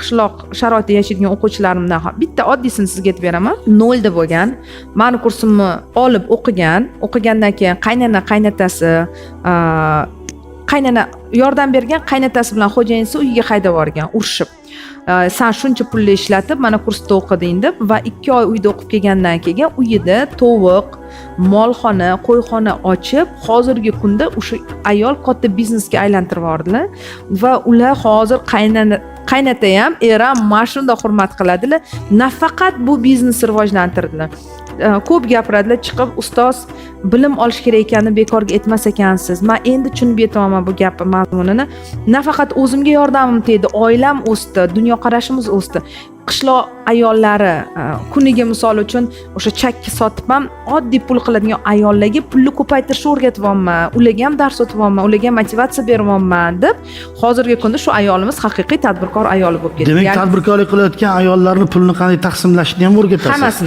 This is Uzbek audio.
qishloq sharoitida yashaydigan o'quvchilarimdan bitta oddiysini sizga aytib beraman. 0 da bo'lgan. Meni kursimni olib o'qigandan keyin qaynatasi qaynana yordam bergan, qaynatasi bilan xo'jayinisi uyiga haydab yuborgan, urishib. Sen shuncha pulni ishlatib, mana kursda o'qiding deb va 2 oy uyda o'qib kelgandan keyin uyida tovuq, molxona, qo'yxona ochib, hozirgi kunda o'sha ayol katta biznesga aylantirib yubordilar va ular hozir qaynata ham, er ham mana shunday hurmat qiladilar. Nafaqat bu biznesni rivojlantirdilar. Ko'p gapiradilar, chiqib ustoz bilim olish kerak ekanini bekorga aytmas ekansiz. Men endi tushunib yetaman bu gap mazmunini. Nafaqat o'zimga yordamim tegdi, oilam o'sdi, dunyoqarashimiz o'sdi. Qishloq ayollari kuniga misol uchun o'sha chakki sotib ham oddiy pul qiladigan ayollarga pulni ko'paytirishni o'rgatyapman, ularga ham dars o'tyapman, ularga motivatsiya beryapman deb hozirgi kunda shu ayolimiz haqiqiy tadbirkor ayoli bo'lib ketdi. Demak, tadbirkorlik qilayotgan ayollarning pulni qanday taqsimlashni ham o'rgatasiz. Hammasini